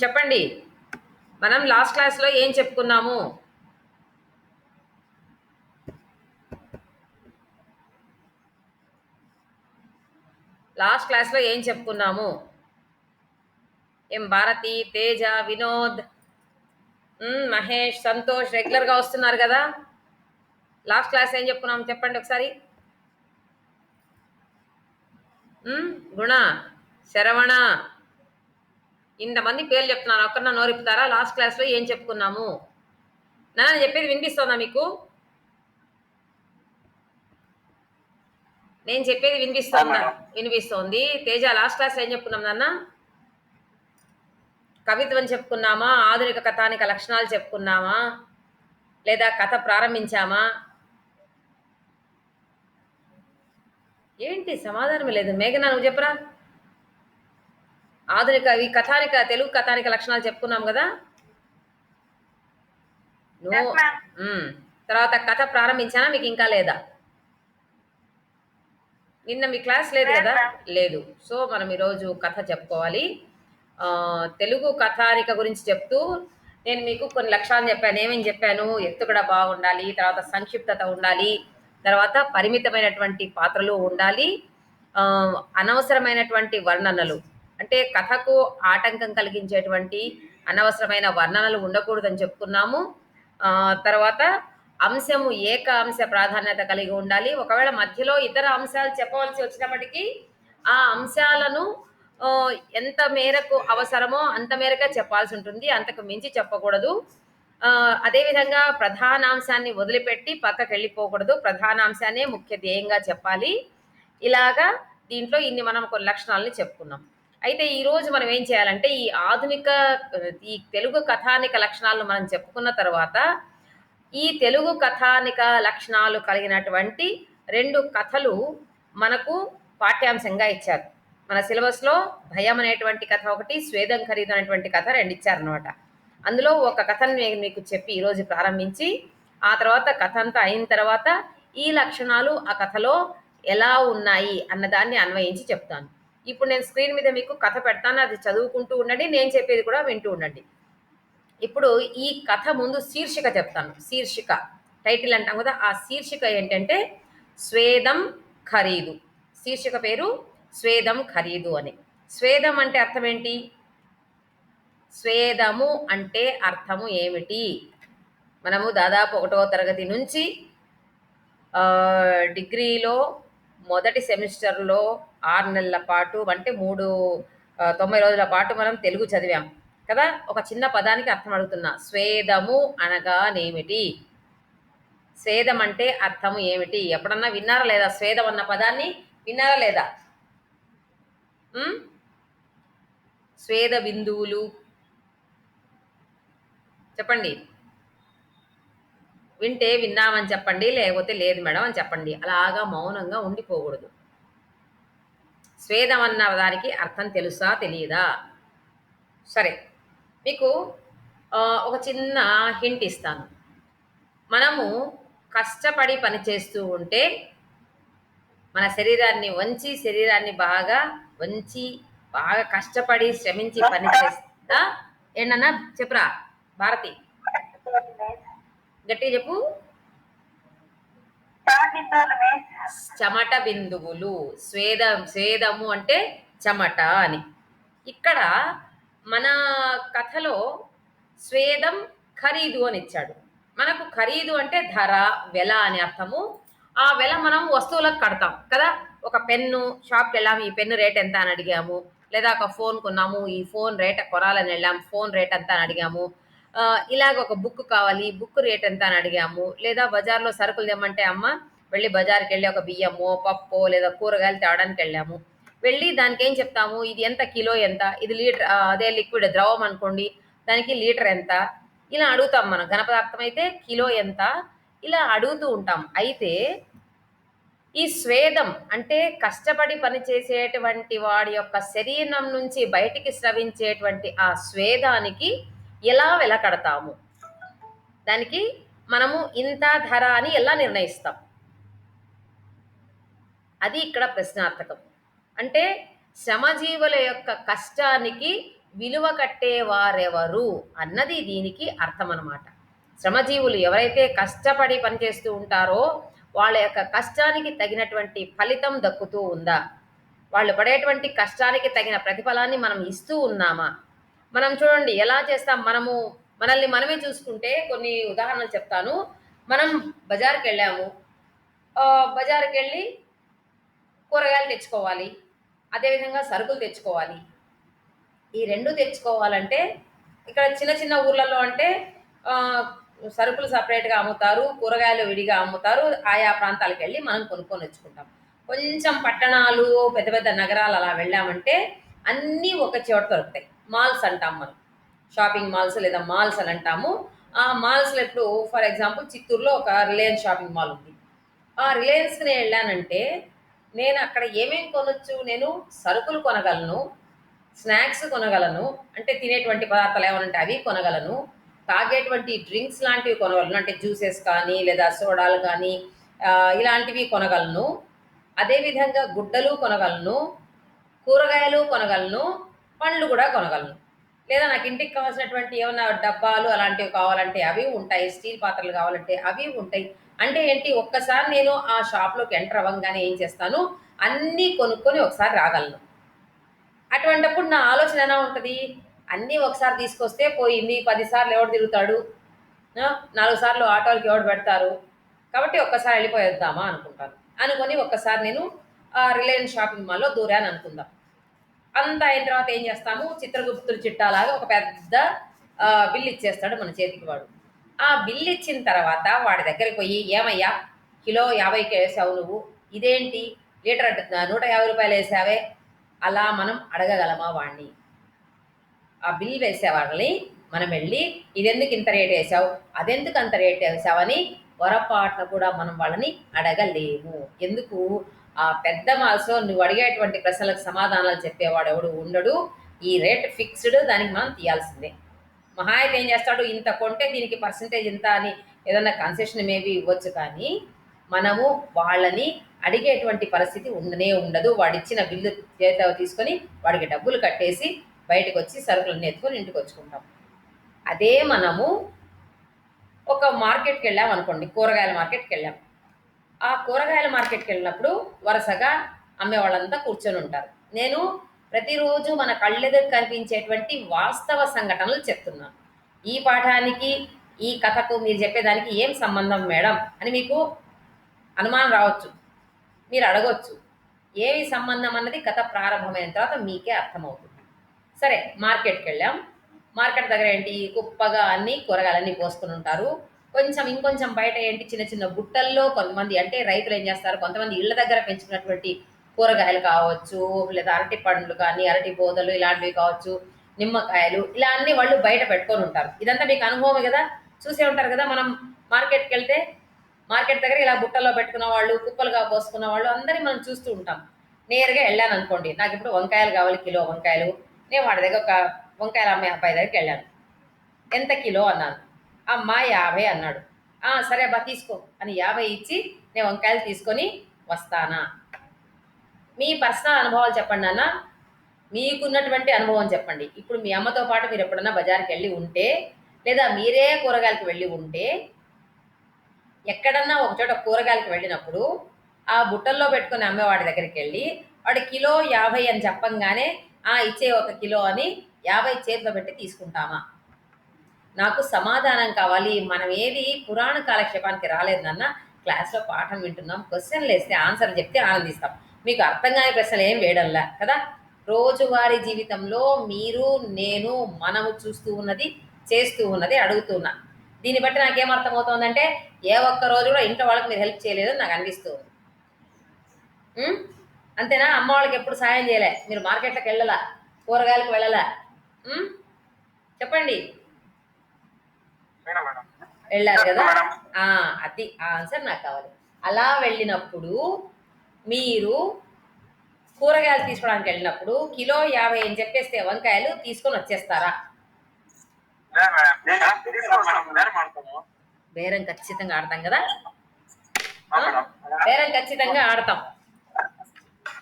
చెప్పండి. మనం లాస్ట్ క్లాస్‌లో ఏం చెప్పుకున్నాము? లాస్ట్ క్లాస్‌లో ఏం చెప్పుకున్నాము? భారతి, తేజ, వినోద్, మహేష్, సంతోష్ రెగ్యులర్‌గా వస్తున్నారు గదా! లాస్ట్ క్లాస్ ఏం చెప్పుకున్నాం చెప్పండి ఒకసారి? గుణ, శరవణ ఇంతమంది పేర్లు చెప్తున్నాను. ఒక్కరిన నోరిప్పుతారా? లాస్ట్ క్లాస్‌లో ఏం చెప్పుకున్నాము? నాన్న చెప్పేది వినిపిస్తోందా మీకు? నేను చెప్పేది వినిపిస్తోందా? వినిపిస్తోంది. తేజ లాస్ట్ క్లాస్‌లో ఏం చెప్పుకున్నాం నాన్న? కవిత్వం చెప్పుకున్నామా? ఆధునిక కథానిక లక్షణాలు చెప్పుకున్నామా? లేదా కథ ప్రారంభించామా? ఏంటి సమాధానం లేదు. మేఘనా నువ్వు చెప్పరా? ఈ కథానిక తెలుగు కథానిక లక్షణాలు చెప్పుకున్నాం కదా. నువ్వు తర్వాత కథ ప్రారంభించానా మీకు ఇంకా లేదా? నిన్న మీ క్లాస్ లేదు కదా. లేదు. సో మనం ఈరోజు కథ చెప్పుకోవాలి. తెలుగు కథానిక గురించి చెప్తూ నేను మీకు కొన్ని లక్షణాలు చెప్పాను. ఏమేమి చెప్పాను? ఎత్తుగడ బాగుండాలి, తర్వాత సంక్షిప్తత ఉండాలి, తర్వాత పరిమితమైనటువంటి పాత్రలు ఉండాలి, అనవసరమైనటువంటి వర్ణనలు అంటే కథకు ఆటంకం కలిగించేటువంటి అనవసరమైన వర్ణనలు ఉండకూడదని చెప్పుకున్నాము. తర్వాత అంశము ఏక అంశ ప్రాధాన్యత కలిగి ఉండాలి. ఒకవేళ మధ్యలో ఇతర అంశాలు చెప్పవలసి వచ్చినప్పటికీ ఆ అంశాలను ఎంత మేరకు అవసరమో అంత మేరకే చెప్పాల్సి ఉంటుంది. అంతకు మించి చెప్పకూడదు. అదేవిధంగా ప్రధానాంశాన్ని వదిలిపెట్టి పక్కకి వెళ్ళిపోకూడదు. ప్రధానాంశాన్నే ముఖ్య ధ్యేయంగా చెప్పాలి. ఇలాగా దీంట్లో ఇన్ని మనం కొన్ని లక్షణాలని చెప్పుకున్నాం. అయితే ఈరోజు మనం ఏం చేయాలంటే ఈ తెలుగు కథానిక లక్షణాలను మనం చెప్పుకున్న తర్వాత ఈ తెలుగు కథానిక లక్షణాలు కలిగినటువంటి 2 కథలు మనకు పాఠ్యాంశంగా ఇచ్చారు. మన సిలబస్‌లో భయం అనేటువంటి కథ ఒకటి, స్వేదం ఖరీదు అనేటువంటి కథ 2 ఇచ్చారనమాట. అందులో ఒక కథను నేను మీకు చెప్పి ఈరోజు ప్రారంభించి, ఆ తర్వాత కథ అంతా అయిన తర్వాత ఈ లక్షణాలు ఆ కథలో ఎలా ఉన్నాయి అన్నదాన్ని అన్వయించి చెప్తాను. ఇప్పుడు నేను స్క్రీన్ మీద మీకు కథ పెడతాను. అది చదువుకుంటూ ఉండండి. నేను చెప్పేది కూడా వింటూ ఉండండి. ఇప్పుడు ఈ కథ ముందు శీర్షిక చెప్తాను. శీర్షిక టైటిల్ అంటాం కదా. ఆ శీర్షిక ఏంటంటే స్వేదం ఖరీదు. శీర్షిక పేరు స్వేదం ఖరీదు అని. స్వేదం అంటే అర్థం ఏంటి? స్వేదము అంటే అర్థము ఏమిటి? మనము దాదాపు 1వ తరగతి నుంచి డిగ్రీలో మొదటి సెమిస్టర్లో 6 నెలల పాటు అంటే 90 రోజుల పాటు మనం తెలుగు చదివాం కదా. ఒక చిన్న పదానికి అర్థం అడుగుతున్నా. స్వేదము అనగానేమిటి? స్వేదం అంటే అర్థము ఏమిటి? ఎప్పుడన్నా విన్నారా లేదా? స్వేదం అన్న పదాన్ని విన్నారా లేదా? స్వేద బిందువులు చెప్పండి. వింటే విన్నామని చెప్పండి, లేకపోతే లేదు మేడం అని చెప్పండి. అలాగా మౌనంగా ఉండిపోకూడదు. స్వేదం అన్న దానికి అర్థం తెలుసా తెలియదా? సరే, మీకు ఒక చిన్న హింట్ ఇస్తాను. మనము కష్టపడి పని చేస్తూ ఉంటే మన శరీరాన్ని బాగా బాగా కష్టపడి శ్రమించి పని చేస్తా. ఏంటన్నా చెప్పురా భారతి, గట్టిగా చెప్పు. చెమట బిందువులు. స్వేదము అంటే చెమట అని. ఇక్కడ మన కథలో స్వేదం ఖరీదు అని ఇచ్చాడు. మనకు ఖరీదు అంటే ధర, వెల అని అర్థము. ఆ వెల మనం వస్తువులకు కడతాం కదా. ఒక పెన్ను షాప్కి వెళ్ళాము, ఈ పెన్ను రేట్ ఎంత అని అడిగాము. లేదా ఒక ఫోన్ కొన్నాము, ఈ ఫోన్ రేట్ కొనాలని వెళ్ళాము, ఫోన్ రేట్ ఎంత అని అడిగాము. ఇలాగ ఒక బుక్ కావాలి, బుక్ రేట్ ఎంత అని అడిగాము. లేదా బజార్లో సరుకులు తెమ్మంటే అమ్మ వెళ్ళి బజార్కి వెళ్ళి ఒక బియ్యమో పప్పో లేదా కూరగాయలు తేవడానికి వెళ్ళాము. వెళ్ళి దానికి ఏం చెప్తాము? ఇది ఎంత, కిలో ఎంత, ఇది లీటర్, అదే లిక్విడ్ ద్రవం అనుకోండి, దానికి లీటర్ ఎంత, ఇలా అడుగుతాం. మనం ఘనపదార్థం అయితే కిలో ఎంత, ఇలా అడుగుతూ ఉంటాం. అయితే ఈ స్వేదం అంటే కష్టపడి పనిచేసేటువంటి వాడి యొక్క శరీరం నుంచి బయటికి స్రవించేటువంటి ఆ స్వేదానికి ఎలా వెలకడతాము? దానికి మనము ఇంత ధర అని ఎలా నిర్ణయిస్తాం? అది ఇక్కడ ప్రశ్నార్థకం. అంటే శ్రమజీవుల యొక్క కష్టానికి విలువ కట్టేవారెవరు అన్నది దీనికి అర్థం అన్నమాట. శ్రమజీవులు ఎవరైతే కష్టపడి పనిచేస్తూ ఉంటారో వాళ్ళ యొక్క కష్టానికి తగినటువంటి ఫలితం దక్కుతూ ఉందా? వాళ్ళు పడేటువంటి కష్టానికి తగిన ప్రతిఫలాన్ని మనం ఇస్తూ ఉన్నామా? మనం చూడండి ఎలా చేస్తాం మనము మనల్ని మనమే చూసుకుంటే కొన్ని ఉదాహరణలు చెప్తాను. మనం బజార్‌కెళ్ళాము. బజార్‌కెళ్ళి కూరగాయలు తెచ్చుకోవాలి. అదేవిధంగా సరుకులు తెచ్చుకోవాలి. ఈ 2 తెచ్చుకోవాలంటే ఇక్కడ చిన్న చిన్న ఊర్లలో అంటే ఆహ్, సరుకులు సెపరేట్‌గా అమ్ముతారు. కూరగాయలు విడిగా అమ్ముతారు. ఆయా ప్రాంతాలకెళ్ళి మనం కొనుక్కొనొచ్చుకుంటాం. కొంచెం పట్టణాలు, పెద్ద పెద్ద నగరాలు అలా వెళ్ళామంటే అన్నీ ఒక చోట దొరుకుతాయి. మాల్స్ అంటాం మనం. షాపింగ్ మాల్స్ లేదా మాల్స్ అని అంటాము. ఆ మాల్స్‌లో ఇప్పుడు ఫర్ ఎగ్జాంపుల్ చిత్తూరులో ఒక రిలయన్స్ షాపింగ్ మాల్ ఉంది. ఆ రిలయన్స్‌కి నేనెళ్ళానంటే నేను అక్కడ ఏమేం కొనొచ్చు? నేను సరుకులు కొనగలను. స్నాక్స్ కొనగలను. అంటే తినేటువంటి పదార్థాలు ఏమైనా ఉంటే అవి కొనగలను. తాగేటువంటి డ్రింక్స్ లాంటివి కొనగలను. అంటే జ్యూసెస్ కానీ, లేదా సోడాలు కానీ ఇలాంటివి కొనగలను. అదే విధంగా గుడ్డలు కొనగలను. కూరగాయలు కొనగలను. పండ్లు గూడా కొనగలను. లేదా నాకు ఇంటికి కావాల్సినటువంటి ఏమన్నా డబ్బాలు అలాంటివి కావాలంటే అవి ఉంటాయి. స్టీల్ పాత్రలు కావాలంటే అవి ఉంటాయి. అంటే ఏంటి ఒక్కసారి నేను ఆ షాప్‌లోకి ఎంటర్ అవ్వంగానే ఏం చేస్తాను, అన్నీ కొనుక్కొని ఒకసారి రాగలను. అటువంటప్పుడు నా ఆలోచన ఎలా ఉంటది? అన్నీ ఒకసారి తీసుకొస్తే పోయింది. 10 సార్లు ఎవడు తిరుగుతాడు? 4 సార్లు ఆటోలకి ఎవడు పెడతారు? కాబట్టి ఒక్కసారి ఎళ్ళిపోయొద్దామా అనుకుంటాను. అనుకోని ఒక్కసారి నేను రిలయన్స్ షాపింగ్ మాల్‌లో దూరాననుకుందాం. అంతా అయిన తర్వాత ఏం చేస్తాము, చిత్రగుప్తుడి చిట్టాలాగా ఒక పెద్ద బిల్ ఇచ్చేస్తాడు మన చేతికి వాడు. ఆ బిల్ ఇచ్చిన తర్వాత వాడి దగ్గరికి పోయి, "ఏమయ్యా! కిలో 50కే ఏసావు నువ్వు. ఇదేంటి లీటర్ రూ. 150 ఏసావే?" అలా మనం అడగగలమా వాడిని? ఆ బిల్ వేసే వాళ్ళని మనం వెళ్ళి, "ఇదెందుకు ఇంత రేట్ ఏసావు? అదెందుకు అంత రేట్ ఏసావని" పొరపాటున కూడా మనం వాళ్ళని అడగలేము. ఎందుకు? ఆ పెద్ద మాల్స్‌లో నువ్వు అడిగేటువంటి ప్రశ్నలకు సమాధానాలు చెప్పేవాడెవడు ఉండడు. ఈ రేట్ ఫిక్స్‌డ్ దానికి మనం తీయాల్సిందే. మహా అయితే ఏం చేస్తాడు, ఇంత కొంటే దీనికి పర్సెంటేజ్ ఇంత అని ఏదన్నా కన్సెషన్ మేబీ ఇవ్వచ్చు కానీ, మనము వాళ్ళని అడిగేటువంటి పరిస్థితి ఉండనే ఉండదు. వాడిచ్చిన బిల్లు చేతిలో తీసుకొని, వాడికి డబ్బులు కట్టేసి, బయటకొచ్చి సరుకులన్నీ ఎత్తుకొని ఇంటికొచ్చుకుంటాం. అదే మనము ఒక మార్కెట్‌కెళ్ళామనుకోండి, కూరగాయల మార్కెట్‌కెళ్ళాం. ఆ కూరగాయల మార్కెట్‌కెళ్ళినప్పుడు వరుసగా అమ్మేవాళ్ళంతా కూర్చొనుంటారు. నేను ప్రతిరోజు మన కళ్ళెదుట కనిపించేటువంటి వాస్తవ సంఘటనలు చెప్తున్నాను. ఈ పాఠానికి, ఈ కథకు మీరు చెప్పేదానికి ఏం సంబంధం మేడం అని మీకు అనుమానం రావచ్చు. మీరు అడగొచ్చు. ఏమి సంబంధం అన్నది కథ ప్రారంభమైన తర్వాత మీకే అర్థమవుతుంది. సరే మార్కెట్‌కెళ్ళాం. మార్కెట్ దగ్గర ఏంటి కుప్పగా అన్నీ కూరగాయలన్నీ పోసుకొనుంటారు. కొంచెం ఇంకొంచెం బయట ఏంటి చిన్న చిన్న బుట్టల్లో కొంతమంది అంటే రైతులేం జేస్తారు, కొంతమంది ఇళ్ళ దగ్గర పెంచుకున్నటువంటి కూరగాయలు కావచ్చు, లేదా అరటి పండ్లు కానీ, అరటి బోదెలు ఇలాంటివి కావచ్చు, నిమ్మకాయలు ఇలా అన్నీ వాళ్ళు బయట పెట్టుకొనుంటారు. ఇదంతా మీకు అనుభవమే గదా! చూసే ఉంటారు గదా! మనం మార్కెట్‌కెళ్తే మార్కెట్ దగ్గర ఇలా బుట్టల్లో పెట్టుకున్న వాళ్ళు, కుప్పలుగా పోసుకున్న వాళ్ళు అందరిని మనం చూస్తూ ఉంటాం. నేరుగా ఎళ్ళాననుకోండి, నాకిప్పుడు వంకాయలు కావాలి కిలో వంకాయలు. నేను వాడి దగ్గర ఒక వంకాయలు అమ్మే అబ్బాయి దగ్గరికెళ్ళాను. ఎంత కిలో అన్నాను. అమ్మా 50 అన్నాడు. ఆ! సరే అబ్బా తీసుకో అని 50 ఇచ్చి నేను వంకాయలు తీసుకొని వస్తానా? మీ పర్సనల్ అనుభవాలు చెప్పండి నాన్న. మీకున్నటువంటి అనుభవం చెప్పండి. ఇప్పుడు మీ అమ్మతో పాటు మీరెప్పుడన్నా బజార్‌కెళ్ళి ఉంటే, లేదా మీరే కూరగాయలకు వెళ్ళి ఉంటే ఎక్కడన్నా ఒక చోట కూరగాయలకు వెళ్ళినప్పుడు, ఆ బుట్టల్లో పెట్టుకొని అమ్మేవాడి దగ్గరికెళ్ళి, వాడు కిలో 50 అని చెప్పంగానే, ఆ! ఇచ్చేయి ఒక కిలో అని 50 చేతిలో పెట్టి తీసుకుంటామా? నాకు సమాధానం కావాలి. మనం ఏది పురాణ కాలక్షేపానికి రాలేదు నాన్న. క్లాస్‌లో పాఠం వింటున్నాం. క్వెషన్‌లేస్తే ఆన్సర్‌లు చెప్తే ఆనందిస్తాం. మీకు అర్థం కాని ప్రశ్నలేం వేయడంలా కదా! రోజువారీ జీవితంలో మీరు, నేను, మనము చూస్తూ ఉన్నది, చేస్తూ ఉన్నది అడుగుతున్నా. దీన్ని బట్టి నాకేం అర్థమవుతోందంటే, ఏ ఒక్క రోజు కూడా ఇంట్లో వాళ్ళకి మీరు హెల్ప్ చేయలేదని నాకు అనిపిస్తూ ఉంది. హ్మ్. అంతేనా? అమ్మ వాళ్ళకెప్పుడు సహాయం చేయలే. మీరు మార్కెట్‌లకెళ్ళలా. కూరగాయలకు వెళ్ళలా. హ్మ్. చెప్పండి. మేడం మేడం వెళ్ళారు కదా! మేడం ఆ! అది ఆ ఆన్సర్ నాకు కావాలి. అలా వెళ్ళినప్పుడు మీరు కూరగాయలు తీసుకోవడానికి వెళ్ళినప్పుడు కిలో 50 అని చెప్పేస్తే వంకాయలు తీసుకొని వచ్చేస్తారా? లేదు మేడం బేరం ఆడతాము బేరం ఖచ్చితంగా ఆడతాం కదా! ఆ? మేడం బేరం ఖచ్చితంగా ఆడతాం.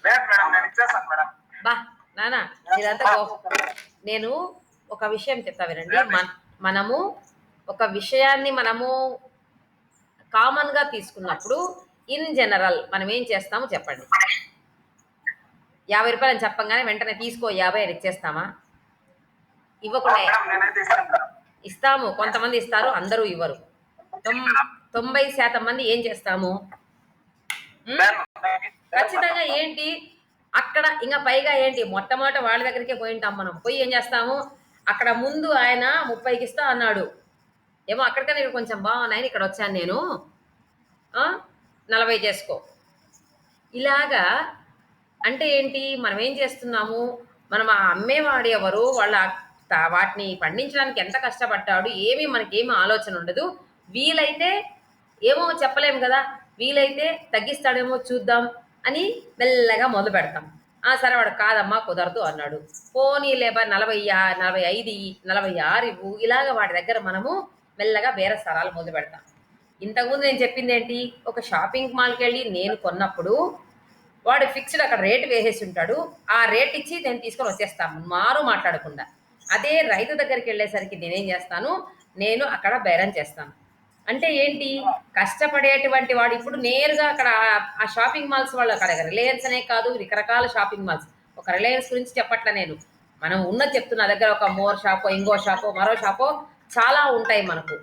లేదు మేడం నేను ఇచ్చేస్తాను మేడం బా నాన్న మీరంతా నేను ఒక విషయం చెప్తా వినండి. మనము ఒక విషయాన్ని కామన్‌గా తీసుకున్నప్పుడు ఇన్ జనరల్ మనం ఏం చేస్తామో చెప్పండి. రూ. 50 అని చెప్పంగానే వెంటనే తీసుకో 50 అని ఇచ్చేస్తామా? ఇవ్వకుండా నేనైతే ఇస్తాను మేడం. ఇస్తాము. కొంతమంది ఇస్తారు, అందరూ ఇవ్వరు. 90% మంది ఏం చేస్తాము? ఖచ్చితంగా ఏంటి అక్కడ ఇంకా పైగా ఏంటి మొట్టమొదట వాళ్ళ దగ్గరికే పోయింటాం మనం. పోయి ఏం చేస్తాము? అక్కడ ముందు ఆయన 30కి ఇస్తా అన్నాడు. ఏమో అక్కడికన్నా ఇక్కడ కొంచెం బాగున్నాయని ఇక్కడ వచ్చాను నేను. 40 చేసుకో. ఇలాగా అంటే ఏంటి? మనం ఏం చేస్తున్నాము? మనం ఆ అమ్మేవాడు ఎవరు? వాటిని పండించడానికి ఎంత కష్టపడ్డాడు? మనకేమి ఆలోచన ఉండదు. వీలైతే ఏమో చెప్పలేము కదా! వీలైతే తగ్గిస్తాడేమో చూద్దాం అని మెల్లగా మొదలు పెడతాం. సరే వాడు కాదమ్మా కుదరదు అన్నాడు. పోనీలే 45 ఇయ్యి, 46 ఇవ్వు. ఇలాగ వాడి దగ్గర మనము మెల్లగా బేరసారాలు మొదలు పెడతాం. ఇంతకుముందు నేను చెప్పిందేంటి? ఒక షాపింగ్ మాల్‌కి వెళ్ళి నేను కొన్నప్పుడు వాడు ఫిక్స్డ్ అక్కడ రేట్ వేసేసి ఉంటాడు. ఆ రేట్ ఇచ్చి నేను తీసుకొని వచ్చేస్తాను మాట్లాడకుండా. అదే రైతు దగ్గరికి వెళ్ళేసరికి నేనేం చేస్తాను? నేను అక్కడ బేరం చేస్తాను. అంటే ఏంటి? కష్టపడేటువంటి వాడు ఇప్పుడు నేరుగా అక్కడ ఆ షాపింగ్ మాల్స్ వాళ్ళు అక్కడ రిలయన్స్ అనే కాదు రకరకాల షాపింగ్ మాల్స్. ఒక రిలయన్స్ గురించి చెప్పట్ల నేను. మనం ఉన్నది చెప్తున్నా. దగ్గర ఒక మోర్ షాపో, ఇంకో షాపో, మరో షాపో చాలా ఉంటాయి మనకు.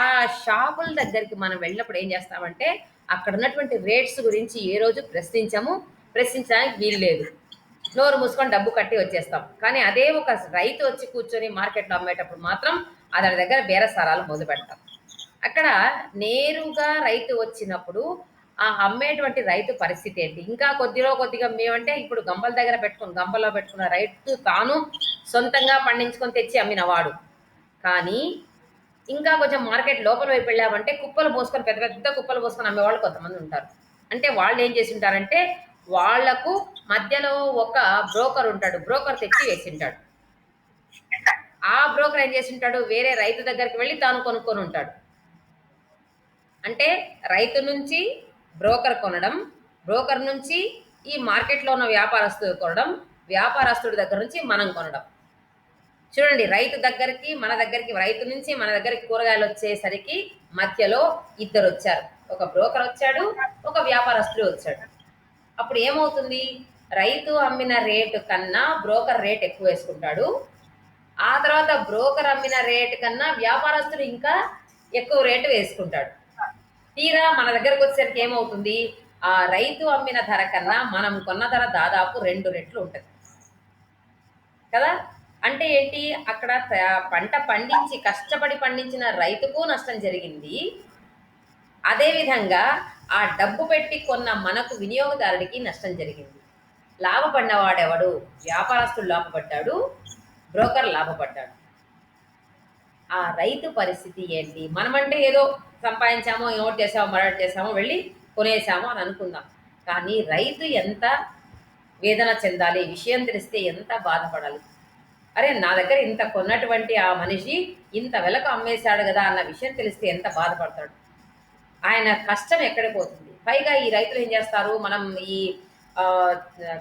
ఆ షాపుల దగ్గరికి మనం వెళ్ళినప్పుడు ఏం చేస్తామంటే అక్కడ ఉన్నటువంటి రేట్స్ గురించి ఏ రోజు ప్రశ్నించడానికి వీలు లేదు. నోరు మూసుకొని డబ్బు కట్టి వచ్చేస్తాం. కానీ అదే ఒక రైతు వచ్చి కూర్చొని మార్కెట్లో అమ్మేటప్పుడు మాత్రం అతని దగ్గర బేరసారాలు మొదలు పెడతాం. అక్కడ నేరుగా రైతు వచ్చినప్పుడు ఆ అమ్మేటువంటి రైతు పరిస్థితి ఏంటి? ఇంకా కొద్దిగా మేమంటే ఇప్పుడు గంపల్లో పెట్టుకున్న రైతు తాను సొంతంగా పండించుకొని తెచ్చి అమ్మినవాడు. కానీ ఇంకా కొంచెం మార్కెట్ లోపల వైపు వెళ్ళామంటే కుప్పలు పోసుకొని పెద్ద పెద్ద కుప్పలు పోసుకొని అమ్మేవాళ్ళు కొంతమంది ఉంటారు. అంటే వాళ్ళు ఏం చేసి ఉంటారంటే వాళ్లకు మధ్యలో ఒక బ్రోకర్ ఉంటాడు. బ్రోకర్ తెచ్చి వేసింటాడు. ఆ బ్రోకర్ ఏం చేసి ఉంటాడు? వేరే రైతు దగ్గరికి వెళ్ళి తాను కొనుక్కొని ఉంటాడు. అంటే రైతు నుంచి బ్రోకర్ కొనడం, బ్రోకర్ నుంచి ఈ మార్కెట్లో ఉన్న వ్యాపారస్తుడు కొనడం, వ్యాపారస్తుడి దగ్గర నుంచి మనం కొనడం. చూడండి, రైతు నుంచి మన దగ్గరికి కూరగాయలు వచ్చేసరికి మధ్యలో ఇద్దరు వచ్చారు. ఒక బ్రోకర్ వచ్చాడు, ఒక వ్యాపారస్తుడు వచ్చాడు. అప్పుడు ఏమవుతుంది? రైతు అమ్మిన రేటు కన్నా బ్రోకర్ రేట్ ఎక్కువ వేసుకుంటాడు. ఆ తర్వాత బ్రోకర్ అమ్మిన రేటు కన్నా వ్యాపారస్తుడు ఇంకా ఎక్కువ రేటు వేసుకుంటాడు. తీరా మన దగ్గరకు వచ్చేసరికి ఏమవుతుంది? ఆ రైతు అమ్మిన ధర కన్నా మనం కొన్న ధర దాదాపు 2 రెట్లు ఉంటుంది కదా. అంటే ఏంటి? అక్కడ పంట కష్టపడి పండించిన రైతుకు నష్టం జరిగింది. అదేవిధంగా ఆ డబ్బు పెట్టి కొన్న మనకు వినియోగదారుడికి నష్టం జరిగింది. లాభపడినవాడెవడు? వ్యాపారస్తుడు లాభపడ్డాడు, బ్రోకర్ లాభపడ్డాడు. ఆ రైతు పరిస్థితి ఏంటి? మనమంటే ఏదో సంపాదించామో, ఏమోటి చేసామో, మరొకటి చేసామో, వెళ్ళి కొనేసామో అని అనుకుందాం. కానీ రైతు ఎంత వేదన చెందాలి? విషయం తెలిస్తే ఎంత బాధపడాలి? అరే, నా దగ్గర ఇంత కొన్నటువంటి ఆ మనిషి ఇంత వెలకు అమ్మేశాడు కదా అన్న విషయం తెలిస్తే ఎంత బాధపడతాడు? ఆయన కష్టం ఎక్కడికి పోతుంది? పైగా ఈ రైతులు ఏం చేస్తారు? మనం ఈ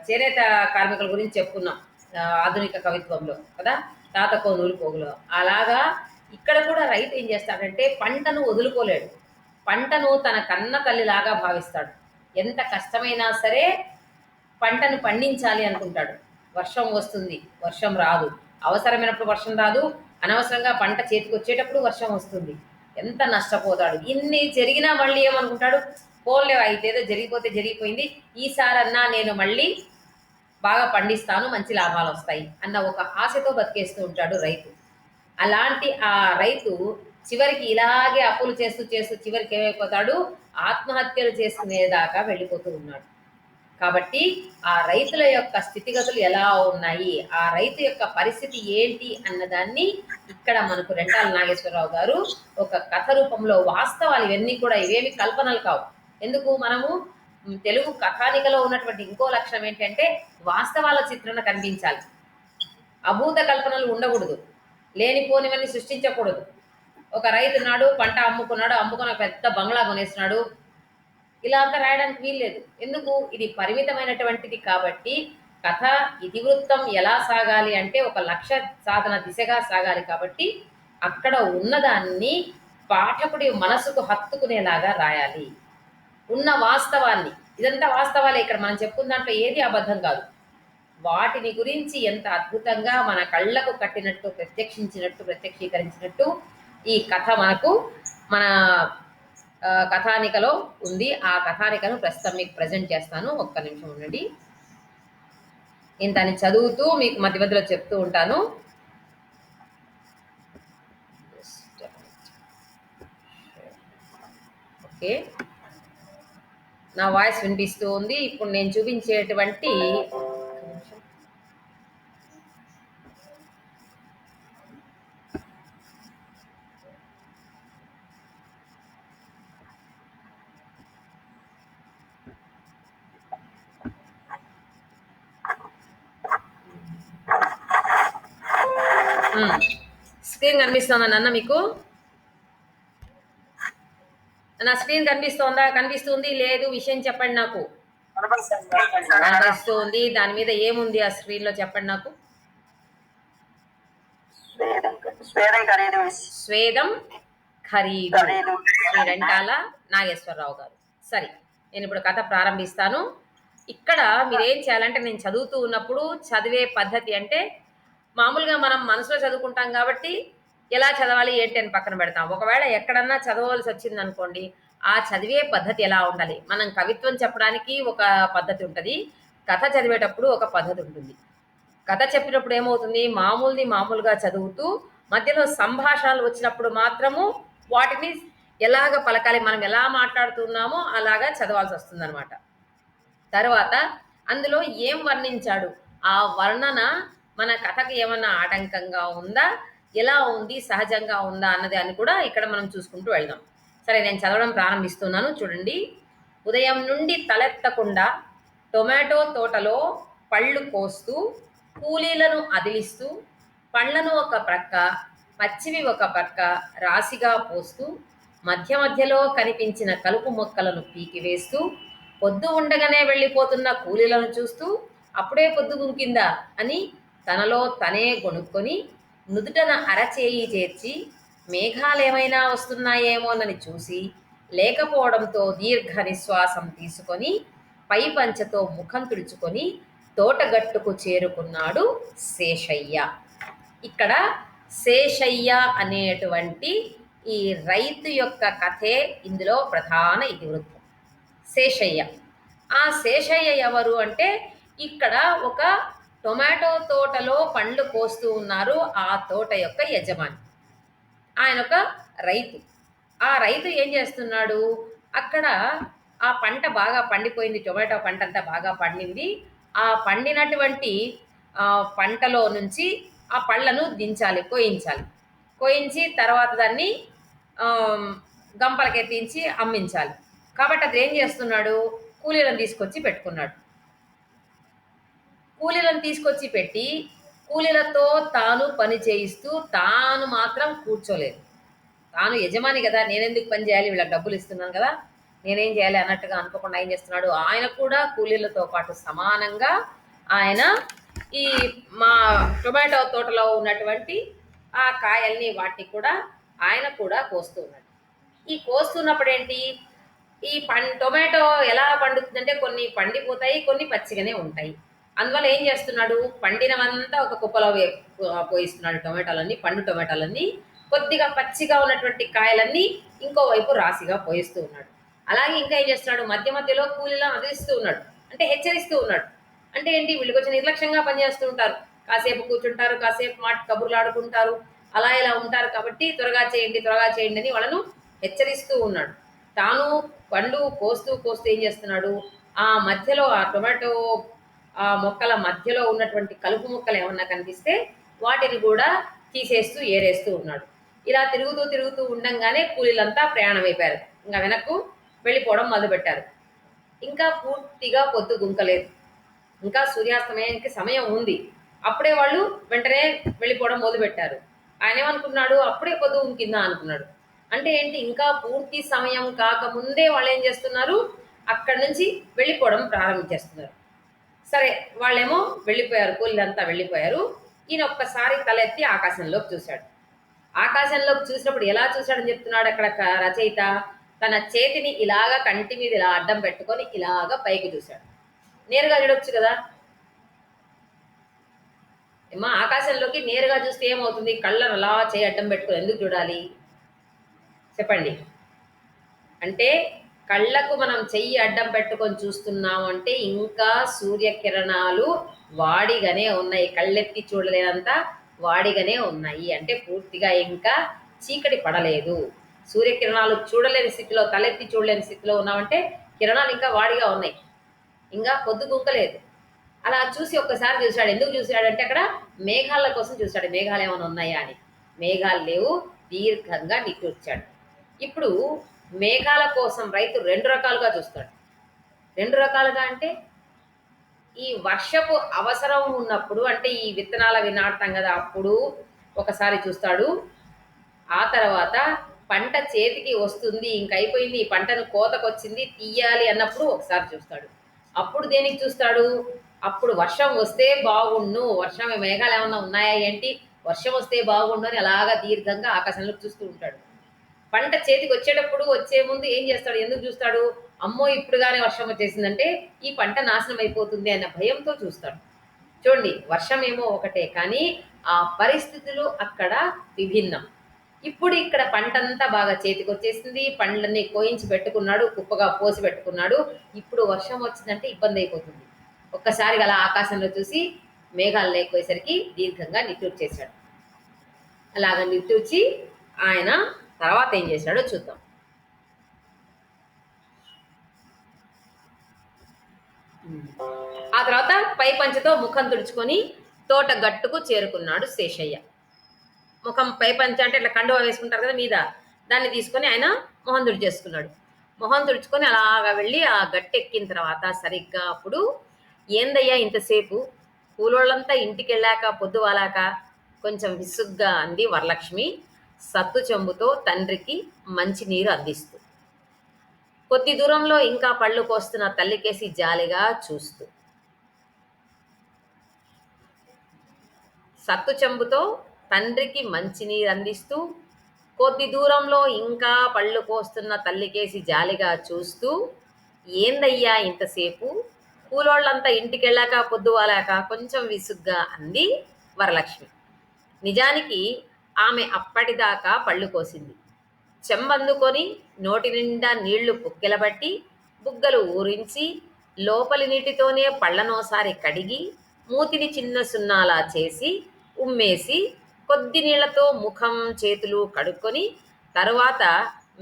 చేనేత కార్మికుల గురించి చెప్పుకున్నాం ఆధునిక కవిత్వంలో కదా, తాతకో నూలు పోగులో. అలాగా ఇక్కడ కూడా రైతు ఏం చేస్తాడంటే పంటను వదులుకోలేడు. పంటను తన కన్న తల్లిలాగా భావిస్తాడు. ఎంత కష్టమైనా సరే పంటను పండించాలి అనుకుంటాడు. వర్షం వస్తుంది, వర్షం రాదు. అవసరమైనప్పుడు వర్షం రాదు, అనవసరంగా పంట చేతికి వచ్చేటప్పుడు వర్షం వస్తుంది. ఎంత నష్టపోతాడు. ఇన్ని జరిగినా మళ్ళీ ఏమనుకుంటాడు? పోన్లే, అయితేదో జరిగిపోతే జరిగిపోయింది, ఈసారన్నా నేను మళ్ళీ బాగా పండిస్తాను, మంచి లాభాలు వస్తాయి అన్న ఒక ఆశతో బతికేస్తూ ఉంటాడు రైతు. అలాంటి ఆ రైతు చివరికి ఇలాగే అప్పులు చేస్తూ చివరికి ఏమైపోతాడు? ఆత్మహత్యలు చేసుకునేదాకా వెళ్ళిపోతూ ఉన్నాడు. కాబట్టి ఆ రైతుల యొక్క స్థితిగతులు ఎలా ఉన్నాయి, ఆ రైతు యొక్క పరిస్థితి ఏంటి అన్నదాన్ని ఇక్కడ మనకు రెంటాల నాగేశ్వరరావు గారు ఒక కథ రూపంలో, వాస్తవాలు ఇవన్నీ కూడా ఇవేమి కల్పనలు కావు. ఎందుకు? మనము తెలుగు కథానికలో ఉన్నటువంటి ఇంకో లక్షణం ఏంటంటే వాస్తవాల చిత్రణ కనిపించాలి. అభూత కల్పనలు ఉండకూడదు, లేనిపోనివన్నీ సృష్టించకూడదు. ఒక రైతు నాడు పంట అమ్ముకుని పెద్ద బంగ్లా కొనేసినాడు, ఇలా అంతా రాయడానికి వీల్లేదు. ఎందుకు? ఇది పరిమితమైనటువంటిది కాబట్టి కథ ఇతివృత్తం ఎలా సాగాలి అంటే ఒక లక్ష్య సాధన దిశగా సాగాలి కాబట్టి అక్కడ ఉన్నదాన్ని పాఠకుడి మనసుకు హత్తుకునేలాగా రాయాలి. ఉన్న వాస్తవాన్ని, ఇదంతా వాస్తవాలే, ఇక్కడ మనం చెప్పుకున్న దాంట్లో ఏది అబద్ధం కాదు. వాటిని గురించి ఎంత అద్భుతంగా మన కళ్ళకు కట్టినట్టు, ప్రత్యక్షీకరించినట్టు ఈ కథ మనకు మన కథానికలో ఉంది. ఆ కథానికను ప్రస్తుతం మీకు ప్రజెంట్ చేస్తాను. ఒక్క నిమిషం ఉండండి. నేను దాన్ని చదువుతూ మీకు మధ్య మధ్యలో చెప్తూ ఉంటాను. ఓకే, నా వాయిస్ వినిపిస్తూ ఉంది. ఇప్పుడు నేను చూపించేటువంటి స్క్రీన్ కనిపిస్తుందా నాన్న మీకు? నా స్క్రీన్ కనిపిస్తోందా? కనిపిస్తుంది లేదు, విషయం చెప్పండి నాకు. కనిపిస్తుంది. దాని మీద ఏముంది ఆ స్క్రీన్ లో చెప్పండి నాకు. స్వేదం ఖరీదు, శ్రీ రెంటాల నాగేశ్వరరావు గారు. సరే, నేను ఇప్పుడు కథ ప్రారంభిస్తాను. ఇక్కడ మీరేం చేయాలంటే, నేను చదువుతూ ఉన్నప్పుడు చదివే పద్ధతి అంటే మామూలుగా మనం మనసులో చదువుకుంటాం కాబట్టి ఎలా చదవాలి ఏంటి అని పక్కన పెడతాం. ఒకవేళ ఎక్కడన్నా చదవవలసి వచ్చింది అనుకోండి, ఆ చదివే పద్ధతి ఎలా ఉండాలి. మనం కవిత్వం చెప్పడానికి ఒక పద్ధతి ఉంటుంది, కథ చదివేటప్పుడు ఒక పద్ధతి ఉంటుంది. కథ చెప్పినప్పుడు ఏమవుతుంది, మామూలుది మామూలుగా చదువుతూ మధ్యలో సంభాషణలు వచ్చినప్పుడు మాత్రము వాటిని ఎలాగ పలకాలి, మనం ఎలా మాట్లాడుతున్నామో అలాగా చదవాల్సి వస్తుంది అనమాట. తర్వాత అందులో ఏం వర్ణించాడు, ఆ వర్ణన మన కథకి ఏమన్నా ఆటంకంగా ఉందా, ఎలా ఉంది, సహజంగా ఉందా అన్నది అని కూడా ఇక్కడ మనం చూసుకుంటూ వెళ్దాం. సరే, నేను చదవడం ప్రారంభిస్తున్నాను. చూడండి. ఉదయం నుండి తలెత్తకుండా టొమాటో తోటలో పళ్ళు కోస్తూ, కూలీలను అదిలిస్తూ, పళ్ళను ఒక ప్రక్క, పచ్చివి ఒక ప్రక్క రాశిగా పోస్తూ, మధ్య మధ్యలో కనిపించిన కలుపు మొక్కలను పీకివేస్తూ, పొద్దు ఉండగానే వెళ్ళిపోతున్న కూలీలను చూస్తూ అప్పుడే పొద్దు గుంకిందా అని తనలో తనే గొనుక్కొని నుదుటన అరచేయి చేర్చి మేఘాలేమైనా వస్తున్నాయేమోనని చూసి లేకపోవడంతో దీర్ఘ నిశ్వాసం తీసుకొని పై పంచతో ముఖం తుడుచుకొని తోటగట్టుకు చేరుకున్నాడు శేషయ్య. ఇక్కడ శేషయ్య అనేటువంటి ఈ రైతు యొక్క కథే ఇందులో ప్రధాన ఇతివృత్తం. శేషయ్య. ఆ శేషయ్య ఎవరు అంటే, ఇక్కడ ఒక టొమాటో తోటలో పండ్లు కోస్తూ ఉన్నారు ఆ తోట యొక్క యజమాని. ఆయన ఒక రైతు. ఆ రైతు ఏం చేస్తున్నాడు, అక్కడ ఆ పంట బాగా పండిపోయింది, టొమాటో పంట అంతా బాగా పండింది. ఆ పండినటువంటి పంటలో నుంచి ఆ పళ్ళను దించాలి, కోయించాలి. కోయించి తర్వాత దాన్ని గంపలకెత్తించి అమ్మించాలి. కాబట్టి అది ఏం చేస్తున్నాడు, కూలీలను తీసుకొచ్చి పెట్టుకున్నాడు. కూలీలను తీసుకొచ్చి పెట్టి కూలీలతో తాను పని చేయిస్తూ తాను మాత్రం కూర్చోలేదు. తాను యజమాని కదా, నేనెందుకు పని చేయాలి, వీళ్ళకి డబ్బులు ఇస్తున్నాను కదా, నేనేం చేయాలి అన్నట్టుగా అనుకోకుండా ఏం చేస్తున్నాడు, ఆయన కూడా కూలీలతో పాటు సమానంగా ఆయన ఈ మా టొమాటో తోటలో ఉన్నటువంటి ఆ కాయల్ని వాటిని కూడా ఆయన కూడా కోస్తూ ఉన్నాడు. ఈ కోస్తున్నప్పుడు ఏంటి, ఈ టొమాటో ఎలా పండుతుందంటే కొన్ని పండిపోతాయి, కొన్ని పచ్చిగానే ఉంటాయి. అందువల్ల ఏం చేస్తున్నాడు, పండినవంతా ఒక కుప్పలో పోయిస్తున్నాడు టొమాటోలన్నీ, పండు టొమాటోలన్నీ. కొద్దిగా పచ్చిగా ఉన్నటువంటి కాయలన్నీ ఇంకోవైపు రాశిగా పోయిస్తూ ఉన్నాడు. అలాగే ఇంకా ఏం చేస్తున్నాడు, మధ్య మధ్యలో కూలీలను అదిలిస్తూ ఉన్నాడు, అంటే హెచ్చరిస్తూ ఉన్నాడు. అంటే ఏంటి, వీళ్ళు కొంచెం నిర్లక్ష్యంగా పనిచేస్తూ ఉంటారు, కాసేపు కూర్చుంటారు, కాసేపు మాట కబుర్లు ఆడుకుంటారు, అలా ఇలా ఉంటారు, కాబట్టి త్వరగా చేయండి త్వరగా చేయండి అని వాళ్ళను హెచ్చరిస్తూ ఉన్నాడు. తాను పండు కోస్తూ కోస్తూ ఏం చేస్తున్నాడు, ఆ మధ్యలో ఆ టొమాటో ఆ మొక్కల మధ్యలో ఉన్నటువంటి కలుపు మొక్కలు ఏమన్నా కనిపిస్తే వాటిని కూడా తీసేస్తూ ఏరేస్తూ ఉన్నాడు. ఇలా తిరుగుతూ తిరుగుతూ ఉండంగానే కూలీలంతా ప్రయాణం అయిపోయారు, ఇంకా వెనక్కు వెళ్ళిపోవడం మొదలుపెట్టారు. ఇంకా పూర్తిగా పొద్దు గుంకలేదు, ఇంకా సూర్యాస్తమయానికి సమయం ఉంది. అప్పుడే వాళ్ళు వెంటనే వెళ్ళిపోవడం మొదలుపెట్టారు. ఆయన ఏమనుకున్నాడు, అప్పుడే పొద్దు గుంకిందా అనుకున్నాడు. అంటే ఏంటి, ఇంకా పూర్తి సమయం కాకముందే వాళ్ళు ఏం చేస్తున్నారు, అక్కడి నుంచి వెళ్ళిపోవడం ప్రారంభించేస్తున్నారు. సరే వాళ్ళేమో వెళ్ళిపోయారు, కూలీలంతా వెళ్ళిపోయారు. ఈయన ఒక్కసారి తలెత్తి ఆకాశంలోకి చూశాడు. ఆకాశంలోకి చూసినప్పుడు ఎలా చూశాడని చెప్తున్నాడు అక్కడ రచయిత. తన చేతిని ఇలాగ కంటి మీద ఇలా అడ్డం పెట్టుకొని ఇలాగ పైకి చూశాడు. నేరుగా చూడొచ్చు కదా. ఏమా ఆకాశంలోకి నేరుగా చూస్తే ఏమవుతుంది? కళ్ళను అలా చేయి అడ్డం పెట్టుకొని ఎందుకు చూడాలి చెప్పండి? అంటే కళ్ళకు మనం చెయ్యి అడ్డం పెట్టుకొని చూస్తున్నాము అంటే ఇంకా సూర్యకిరణాలు వాడిగానే ఉన్నాయి, కళ్ళెత్తి చూడలేనంత వాడిగానే ఉన్నాయి. అంటే పూర్తిగా ఇంకా చీకటి పడలేదు. సూర్యకిరణాలు చూడలేని స్థితిలో, తలెత్తి చూడలేని స్థితిలో ఉన్నామంటే కిరణాలు ఇంకా వాడిగా ఉన్నాయి, ఇంకా పొద్దు గుంకలేదు. అలా చూసి ఒక్కసారి చూశాడు. ఎందుకు చూశాడంటే అక్కడ మేఘాల కోసం చూశాడు, మేఘాలు ఏమైనా ఉన్నాయా అని. మేఘాలు లేవు, దీర్ఘంగా నిట్టూర్చాడు. ఇప్పుడు మేఘాల కోసం రైతు రెండు రకాలుగా చూస్తాడు. రెండు రకాలుగా అంటే ఈ వర్షపు అవసరం ఉన్నప్పుడు, అంటే ఈ విత్తనాలు అవి నాటుతాం కదా అప్పుడు ఒకసారి చూస్తాడు. ఆ తర్వాత పంట చేతికి వస్తుంది, ఇంక అయిపోయింది, ఈ పంటను కోతకొచ్చింది, తీయాలి అన్నప్పుడు ఒకసారి చూస్తాడు. అప్పుడు దేనికి చూస్తాడు? అప్పుడు వర్షం వస్తే బాగుండు, వర్షం మేఘాలు ఏమన్నా ఉన్నాయా ఏంటి, వర్షం వస్తే బాగుండు అని అలాగా దీర్ఘంగా ఆకాశంలోకి చూస్తూ ఉంటాడు. పంట చేతికి వచ్చేటప్పుడు వచ్చే ముందు ఏం చేస్తాడు? ఎందుకు చూస్తాడు? అమ్మో ఇప్పుడుగానే వర్షం వచ్చేసిందంటే ఈ పంట నాశనం అయిపోతుంది అన్న భయంతో చూస్తాడు. చూడండి, వర్షం ఏమో ఒకటే కానీ ఆ పరిస్థితులు అక్కడ విభిన్నం. ఇప్పుడు ఇక్కడ పంటంతా బాగా చేతికి వచ్చేసింది, పండ్లన్నీ కోయించి పెట్టుకున్నాడు, కుప్పగా పోసి పెట్టుకున్నాడు. ఇప్పుడు వర్షం వచ్చిందంటే ఇబ్బంది అయిపోతుంది. ఒక్కసారిగా అలా ఆకాశంలో చూసి మేఘాలు లేకపోయేసరికి దీర్ఘంగా నిట్టూర్చేశాడు. అలాగ నిట్టూర్చి ఆయన తర్వాత ఏం చేశాడో చూద్దాం. ఆ తర్వాత పై పంచతో ముఖం తుడుచుకొని తోట గట్టుకు చేరుకున్నాడు శేషయ్య. ముఖం పై పంచ అంటే ఇట్లా కండువా వేసుకుంటారు కదా మీద, దాన్ని తీసుకొని ఆయన మొహం తుడిచేసుకున్నాడు. మొహం తుడుచుకొని అలాగా వెళ్ళి ఆ గట్టెక్కిన తర్వాత సరిగ్గా అప్పుడు ఏందయ్యా ఇంతసేపు, కూలోళ్ళంతా ఇంటికి వెళ్ళాక పొద్దువాలాక కొంచెం విసుగ్గా అంది వరలక్ష్మి సత్తు చెంబుతో తండ్రికి మంచినీరు అందిస్తూ. కొద్ది దూరంలో ఇంకా పళ్ళు కోస్తున్న తల్లికేసి జాలిగా చూస్తూ. సత్తు చెంబుతో తండ్రికి మంచినీరు అందిస్తూ కొద్ది దూరంలో ఇంకా పళ్ళు కోస్తున్న తల్లికేసి జాలిగా చూస్తూ, ఏందయ్యా ఇంతసేపు, కూలోళ్ళంతా ఇంటికెళ్ళాక పొద్దువాలాక కొంచెం విసుగ్గా అంది వరలక్ష్మి. నిజానికి ఆమె అప్పటిదాకా పళ్ళు కోసింది. చెంబందుకొని నోటి నిండా నీళ్లు పుక్కెలబట్టి బుగ్గలు ఊరించి లోపలి నీటితోనే పళ్ళనోసారి కడిగి మూతిని చిన్న సున్నాలా చేసి ఉమ్మేసి కొద్ది నీళ్లతో ముఖం చేతులు కడుక్కొని తరువాత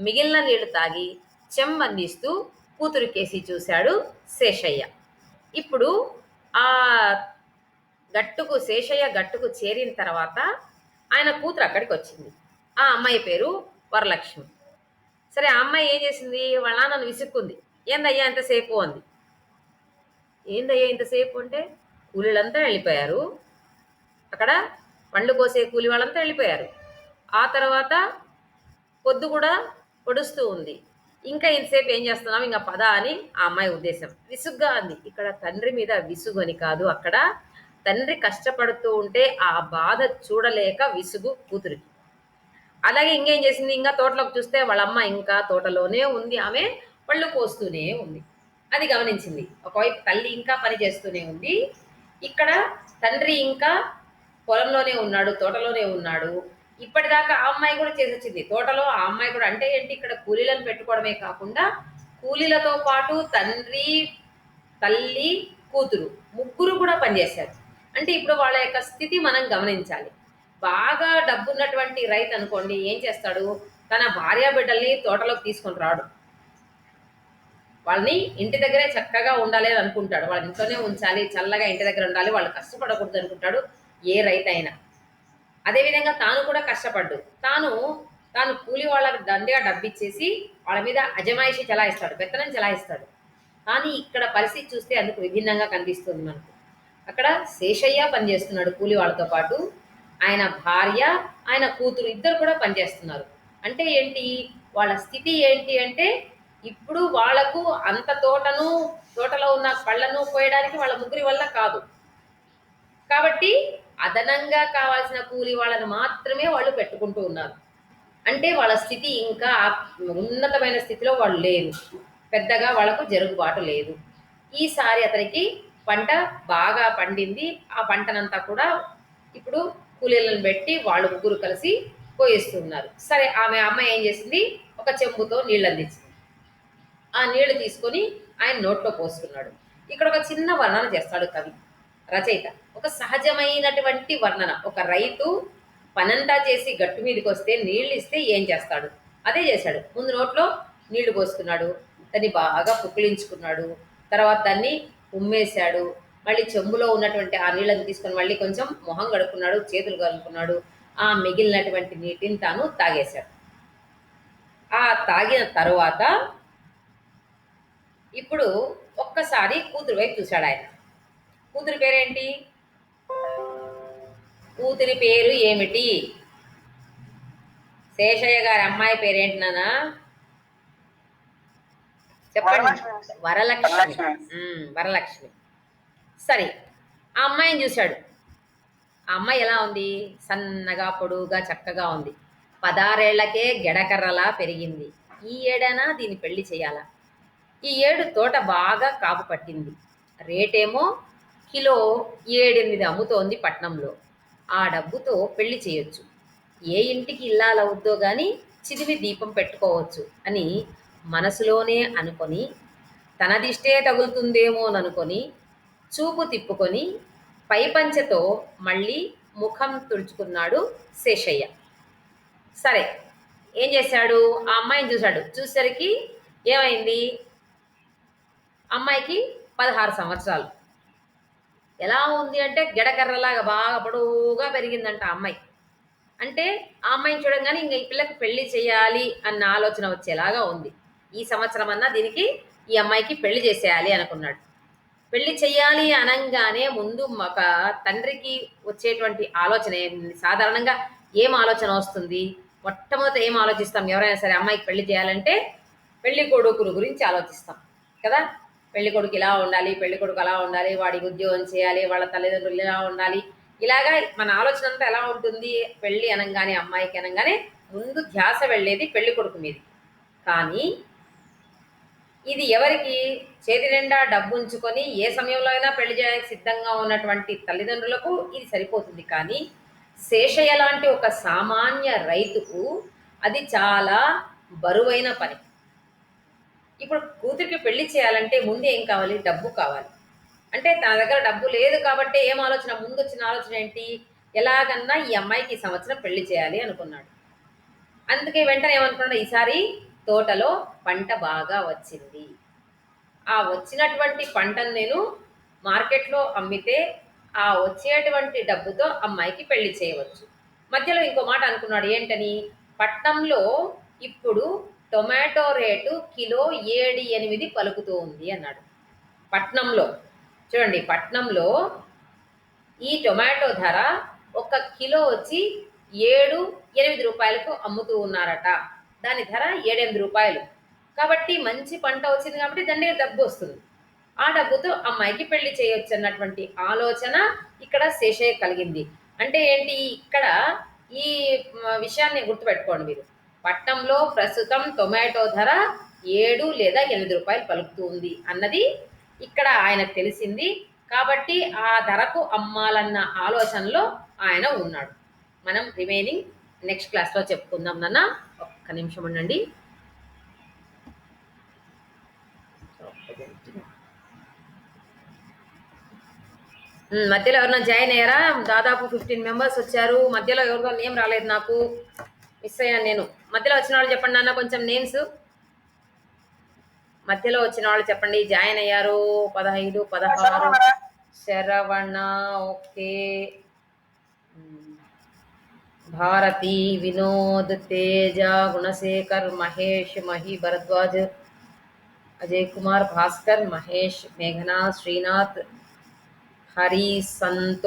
మిగిలిన నీళ్లు తాగి చెంబందిస్తూ కూతురికేసి చూశాడు శేషయ్య. ఇప్పుడు ఆ శేషయ్య గట్టుకు చేరిన తర్వాత ఆయన కూతురు అక్కడికి వచ్చింది. ఆ అమ్మాయి పేరు వరలక్ష్మి. సరే ఆ అమ్మాయి ఏం చేసింది? వాళ్ళ నాన్నను విసుక్కుంది. ఏందయ్యా ఎంతసేపు అంది. ఏందయ్యా ఇంతసేపు అంటే కూలీలంతా వెళ్ళిపోయారు, అక్కడ పండ్లు కోసే కూలి వాళ్ళంతా వెళ్ళిపోయారు. ఆ తర్వాత పొద్దు కూడా పొడుస్తూ ఉంది, ఇంకా ఇంతసేపు ఏం చేస్తున్నాం, ఇంకా పద అని ఆ అమ్మాయి ఉద్దేశం. విసుగ్గా అంది. ఇక్కడ తండ్రి మీద విసుగు అని కాదు, అక్కడ తండ్రి కష్టపడుతూ ఉంటే ఆ బాధ చూడలేక విసుగు కూతురికి. అలాగే ఇంకేం చేసింది? ఇంకా తోటలోకి చూస్తే వాళ్ళమ్మ ఇంకా తోటలోనే ఉంది, ఆమె పళ్ళు కోస్తూనే ఉంది. అది గమనించింది. ఒకవైపు తల్లి ఇంకా పని చేస్తూనే ఉంది, ఇక్కడ తండ్రి ఇంకా పొలంలోనే ఉన్నాడు, తోటలోనే ఉన్నాడు. ఇప్పటిదాకా ఆ అమ్మాయి కూడా చేసి వచ్చింది తోటలో. ఆ అమ్మాయి కూడా అంటే ఏంటి, ఇక్కడ కూలీలను పెట్టుకోవడమే కాకుండా కూలీలతో పాటు తండ్రి, తల్లి, కూతురు ముగ్గురు కూడా పనిచేశారు. అంటే ఇప్పుడు వాళ్ళ యొక్క స్థితి మనం గమనించాలి. బాగా డబ్బున్నటువంటి రైతు అనుకోండి ఏం చేస్తాడు, తన భార్య బిడ్డల్ని తోటలోకి తీసుకొని రాడు, వాళ్ళని ఇంటి దగ్గరే చక్కగా ఉండాలి అని అనుకుంటాడు. వాళ్ళ ఇంట్లోనే ఉంచాలి, చల్లగా ఇంటి దగ్గర ఉండాలి, వాళ్ళు కష్టపడకూడదు అనుకుంటాడు ఏ రైతు అయినా. అదేవిధంగా తాను కూడా కష్టపడ్డు, తాను కూలి వాళ్ళకి దండిగా డబ్బిచ్చేసి వాళ్ళ మీద అజమాయిషి చెలాయిస్తాడు, పెత్తనం చెలాయిస్తాడు. కానీ ఇక్కడ పరిస్థితి చూస్తే అందుకు విభిన్నంగా కనిపిస్తుంది మనకు. అక్కడ శేషయ్య పనిచేస్తున్నాడు కూలి వాళ్ళతో పాటు, ఆయన భార్య, ఆయన కూతురు ఇద్దరు కూడా పనిచేస్తున్నారు. అంటే ఏంటి వాళ్ళ స్థితి ఏంటి అంటే, ఇప్పుడు వాళ్లకు అంత తోటను తోటలో ఉన్న పళ్ళను కోయడానికి వాళ్ళ ముగ్గురి వల్ల కాదు. కాబట్టి అదనంగా కావాల్సిన కూలి వాళ్ళను మాత్రమే వాళ్ళు పెట్టుకుంటూ ఉన్నారు. అంటే వాళ్ళ స్థితి ఇంకా ఉన్నతమైన స్థితిలో వాళ్ళు లేరు. పెద్దగా వాళ్ళకు జరుగుబాటు లేదు. ఈసారి అతనికి పంట బాగా పండింది. ఆ పంటనంతా కూడా ఇప్పుడు కూలీలను పెట్టి వాళ్ళు ముగ్గురు కలిసి కోయిస్తున్నారు. సరే, అమ్మాయి ఏం చేసింది, ఒక చెంబుతో నీళ్ళు అందించింది. ఆ నీళ్లు తీసుకొని ఆయన నోట్లో పోసుకున్నాడు. ఇక్కడ ఒక చిన్న వర్ణన చేస్తాడు కవి, రచయిత. ఒక సహజమైనటువంటి వర్ణన. ఒక రైతు పనంతా చేసి గట్టు మీదకి వస్తే నీళ్ళు ఇస్తే ఏం చేస్తాడు, అదే చేశాడు. ముందు నోట్లో నీళ్లు పోసుకున్నాడు, దాన్ని బాగా పుక్కిలించుకున్నాడు, తర్వాత దాన్ని ఉమ్మేశాడు, మళ్ళీ చెంబులో ఉన్నటువంటి ఆ నీళ్ళని తీసుకొని మళ్ళీ కొంచెం మొహం కడుక్కున్నాడు, చేతులు కడుక్కున్నాడు, ఆ మిగిలినటువంటి నీటిని తాను తాగేశాడు. ఆ తాగిన తరువాత ఇప్పుడు ఒక్కసారి కూతురు వైపు చూశాడు ఆయన. కూతురి పేరేంటి? కూతురి పేరు ఏమిటి? శేషయ్య గారి అమ్మాయి పేరేంటి నాన్న? చెప్పండి. వరలక్ష్మి. వరలక్ష్మి. సరే, ఆ అమ్మాయిని చూశాడు. ఆ అమ్మాయి ఎలా ఉంది? సన్నగా, పొడువుగా, చక్కగా ఉంది. 16 ఏళ్లకే గెడకర్రలా పెరిగింది. ఈ ఏడైనా దీన్ని పెళ్లి చేయాలా? ఈ ఏడు తోట బాగా కాపు పట్టింది. రేటేమో కిలో 7-8 అమ్ముతోంది పట్నంలో. ఆ డబ్బుతో పెళ్లి చేయొచ్చు. ఏ ఇంటికి ఇల్లాలవుద్దో గాని చిదిమి దీపం పెట్టుకోవచ్చు అని మనసులోనే అనుకొని, తనదిష్టే తగులుతుందేమోననుకొని చూపు తిప్పుకొని పైపంచెతో మళ్ళీ ముఖం తుడుచుకున్నాడు శేషయ్య. సరే, ఏం చేశాడు? ఆ అమ్మాయిని చూశాడు. చూసేసరికి ఏమైంది? అమ్మాయికి 16 సంవత్సరాలు. ఎలా ఉంది అంటే గెడకర్రలాగా బాగా పొడవుగా పెరిగిందంట ఆ అమ్మాయి. అంటే ఆ అమ్మాయిని చూడంగానే ఇంక ఈ పిల్లకి పెళ్లి చేయాలి అన్న ఆలోచన వచ్చేలాగా ఉంది. ఈ సంవత్సరం అన్నా దీనికి, ఈ అమ్మాయికి పెళ్లి చేసేయాలి అనుకున్నాడు. పెళ్లి చెయ్యాలి అనంగానే ముందు ఒక తండ్రికి వచ్చేటువంటి ఆలోచన సాధారణంగా ఏం ఆలోచన వస్తుంది? మొట్టమొదట ఏం ఆలోచిస్తాం? ఎవరైనా సరే అమ్మాయికి పెళ్లి చేయాలంటే పెళ్లి కొడుకుల గురించి ఆలోచిస్తాం కదా. పెళ్లి కొడుకు ఇలా ఉండాలి, పెళ్లి కొడుకు అలా ఉండాలి, వాడికి ఉద్యోగం చేయాలి, వాళ్ళ తల్లిదండ్రులు ఇలా ఉండాలి. ఇలాగా మన ఆలోచన అంతా ఎలా ఉంటుంది? పెళ్లి అనగానే, అమ్మాయికి అనగానే ముందు ధ్యాస వెళ్ళేది పెళ్లి కొడుకు మీద. కానీ ఇది ఎవరికి? చేతి నిండా డబ్బు ఉంచుకొని ఏ సమయంలో అయినా పెళ్లి చేయడానికి సిద్ధంగా ఉన్నటువంటి తల్లిదండ్రులకు ఇది సరిపోతుంది. కానీ శేషయ్య లాంటి ఒక సామాన్య రైతుకు అది చాలా బరువైన పని. ఇప్పుడు కూతురికి పెళ్లి చేయాలంటే ముందు ఏం కావాలి? డబ్బు కావాలి. అంటే తన దగ్గర డబ్బు లేదు కాబట్టి ఏం ఆలోచన? ముందు వచ్చిన ఆలోచన ఏంటి? ఎలాగన్నా ఈ అమ్మాయికి ఈ సంవత్సరం పెళ్లి చేయాలి అనుకున్నాడు. అందుకే వెంటనే ఏమనుకున్నాడు? ఈసారి తోటలో పంట బాగా వచ్చింది. ఆ వచ్చినటువంటి పంటను నేను మార్కెట్లో అమ్మితే ఆ వచ్చేటువంటి డబ్బుతో అమ్మాయికి పెళ్లి చేయవచ్చు. మధ్యలో ఇంకో మాట అనుకున్నాడు. ఏంటని? పట్నంలో ఇప్పుడు టొమాటో రేటు కిలో 7-8 పలుకుతూ ఉంది అన్నాడు. పట్నంలో చూడండి, పట్నంలో ఈ టొమాటో ధర ఒక కిలో వచ్చి 7-8 రూపాయలకు అమ్ముతూ ఉన్నారట. దాని ధర 7-8 రూపాయలు. కాబట్టి మంచి పంట వచ్చింది కాబట్టి దాన్ని డబ్బు వస్తుంది. ఆ డబ్బుతో అమ్మాయికి పెళ్లి చేయొచ్చు అన్నటువంటి ఆలోచన ఇక్కడ శేషయ్య కలిగింది. అంటే ఏంటి? ఇక్కడ ఈ విషయాన్ని గుర్తుపెట్టుకోండి మీరు. పట్నంలో ప్రస్తుతం టొమాటో ధర 7 లేదా 8 రూపాయలు పలుకుతూ ఉంది అన్నది ఇక్కడ ఆయనకు తెలిసింది. కాబట్టి ఆ ధరకు అమ్మాలన్న ఆలోచనలో ఆయన ఉన్నాడు. మనం రిమైనింగ్ నెక్స్ట్ క్లాస్లో చెప్పుకుందాం నాన్న. ఒక్క నిమిషం ఉండండి. మధ్యలో ఎవరన్నా జాయిన్ అయ్యారా? దాదాపు 15 మెంబర్స్ వచ్చారు. మధ్యలో ఎవరిదో నేమ్ రాలేదు, నాకు మిస్ అయ్యాను నేను. మధ్యలో వచ్చిన వాళ్ళు చెప్పండి నాన్న, కొంచెం నేమ్స్. మధ్యలో వచ్చిన వాళ్ళు చెప్పండి. జాయిన్ అయ్యారు 15, 16. శరవణ, ఓకే. భారతి, వినోద్, తేజ, గుణశేఖర్, మహేష్, మహి, భరద్వాజ్, అజయ్ కుమార్, భాస్కర్, మహేష్, మేఘనా, శ్రీనాథ్, హరి, సంతో